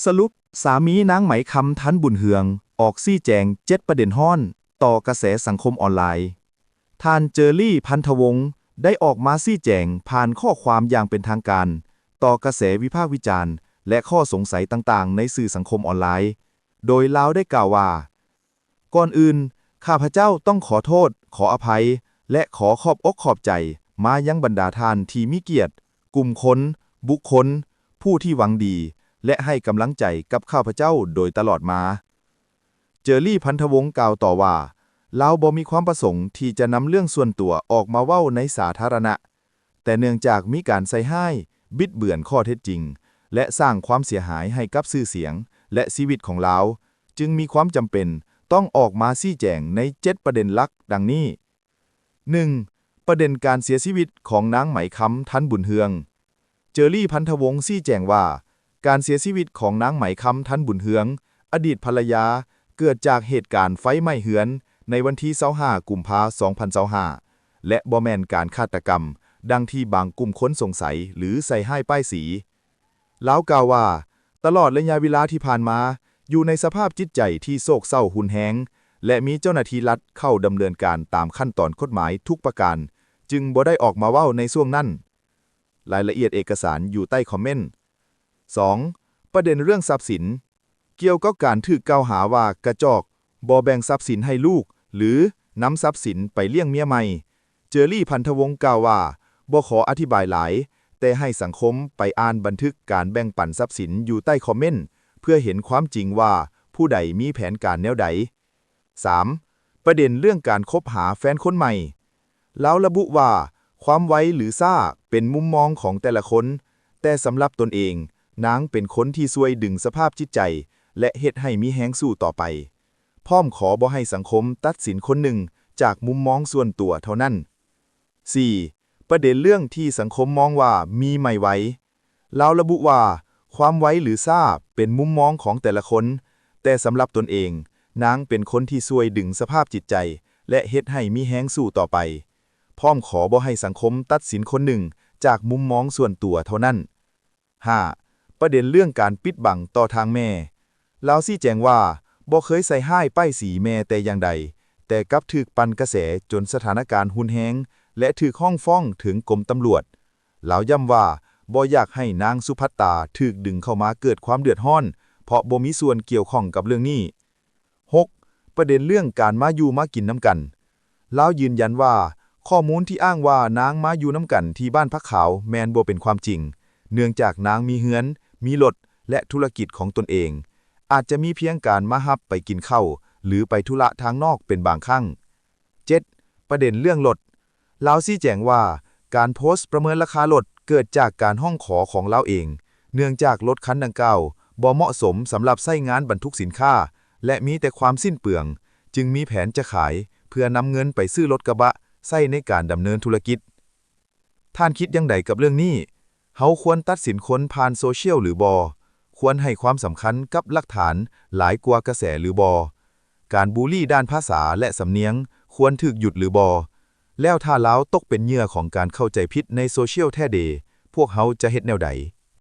สรุปสามีนางไหมคำทันบุญเฮืองออกซี้แจง7ประเด็นฮ้อนต่อกระแสสังคมออนไลน์ท่านเจอรี่พันธวงศ์ได้ออกมาซี้แจงผ่านข้อความอย่างเป็นทางการต่อกระแสวิพากษ์วิจารณ์และข้อสงสัยต่างๆในสื่อสังคมออนไลน์โดยลาวได้กล่าวว่าก่อนอื่นข้าพเจ้าต้องขอโทษขออภัยและขอขอบอกขอบใจมายังบรรดาท่านที่มีเกียรติกลุ่มคนบุคคลผู้ที่หวังดีและให้กำลังใจกับข้าพเจ้าโดยตลอดมาเจอรี่พันธวงศ์กล่าวต่อว่าลาวบ่มีความประสงค์ที่จะนำเรื่องส่วนตัวออกมาเว้าในสาธารณะแต่เนื่องจากมีการใส่ร้ายบิดเบือนข้อเท็จจริงและสร้างความเสียหายให้กับชื่อเสียงและชีวิตของลาวจึงมีความจำเป็นต้องออกมาชี้แจงใน7ประเด็นหลักดังนี้ 1. ประเด็นการเสียชีวิตของนางไหมคำทันบุญเฮืองเจอรี่พันธวงศ์ชี้แจงว่าการเสียชีวิตของนางไหมคำทันบุญเฮืองอดีตภรรยาเกิดจากเหตุการณ์ไฟไหม้เฮือนในวันที่25กุมภาพันธ์2025และบ่แม่นการฆาตกรรมดังที่บางกลุ่มคนสงสัยหรือใส่ให้ป้ายสีลาวกล่าวว่าตลอดระยะเวลาที่ผ่านมาอยู่ในสภาพจิตใจที่โศกเศร้าหุนแฮงและมีเจ้าหน้าที่รัฐเข้าดำเนินการตามขั้นตอนกฎหมายทุกประการจึงบ่ได้ออกมาเว้าในช่วงนั้นรายละเอียดเอกสารอยู่ใต้คอมเมนต์ 2. ประเด็นเรื่องทรัพย์สินเกี่ยวกับการถูกกล่าวหาว่ากระจอกบ่แบ่งทรัพย์สินให้ลูกหรือนำทรัพย์สินไปเลี้ยงเมียใหม่เจอรี่พันธวงศ์กล่าวว่าบ่ขออธิบายหลายแต่ให้สังคมไปอ่านบันทึกการแบ่งปันทรัพย์สินอยู่ใต้คอมเมนต์เพื่อเห็นความจริงว่าผู้ใดมีแผนการแนวใด 3. ประเด็นเรื่องการคบหาแฟนคนใหม่แล้วระบุว่าความไว้หรือซ่าเป็นมุมมองของแต่ละคนแต่สำหรับตนเองนางเป็นคนที่ช่วยดึงสภาพจิตใจและเฮ็ดให้มีแฮงสู้ต่อไปพร้อมขอบ่ให้สังคมตัดสินคนหนึ่งจากมุมมองส่วนตัวเท่านั้น 4. ประเด็นเรื่องที่สังคมมองว่ามีไม่ไว้แล้วระบุว่าความไว้หรือซ่าเป็นมุมมองของแต่ละคนแต่สำหรับตนเองนางเป็นคนที่ช่วยดึงสภาพจิตใจและเฮ็ดให้มีแฮงสู้ต่อไปพร้อมขอบ่ให้สังคมตัดสินคนหนึ่งจากมุมมองส่วนตัวเท่านั้น 5. ประเด็นเรื่องการปิดบังต่อทางแม่ลาวชี้แจงว่าบ่เคยใส่ร้ายป้ายสีแม่แต่อย่างใดแต่กลับถูกปั่นกระแสจนสถานการณ์หุนแฮงและถูกห้องฟ้องถึงกรมตำรวจลาวย้ำว่าบ่อยากให้นางสุภัตตาถูกดึงเข้ามาเกิดความเดือดร้อนเพราะบ่มีส่วนเกี่ยวข้องกับเรื่องนี้ 6. ประเด็นเรื่องการมาอยู่มากินน้ำกันลาวยืนยันว่าข้อมูลที่อ้างว่านางมาอยู่น้ำกันที่บ้านพักขาวแมนบ่เป็นความจริงเนื่องจากนางมีเฮือนมีรถและธุรกิจของตนเองอาจจะมีเพียงการมาฮับไปกินข้าวหรือไปธุระทางนอกเป็นบางครั้ง 7. ประเด็นเรื่องรถลาวชี้แจงว่าการโพสต์ประเมินราคารถเกิดจากการห้องขอของลาวเองเนื่องจากรถคันดังกล่าวบ่เหมาะสมสำหรับใช้งานบรรทุกสินค้าและมีแต่ความสิ้นเปลืองจึงมีแผนจะขายเพื่อนำเงินไปซื้อรถกระบะใช้ในการดำเนินธุรกิจท่านคิดอย่างใดกับเรื่องนี้เฮาควรตัดสินคนผ่านโซเชียลหรือบ่ควรให้ความสำคัญกับหลักฐานหลายกว่ากระแสหรือบ่การบูลลี่ด้านภาษาและสำเนียงควรถูกหยุดหรือบ่แล้วถ้าลาวตกเป็นเหยื่อของการเข้าใจผิดในโซเชียลแท้เดพวกเฮาจะเฮ็ดแนวใด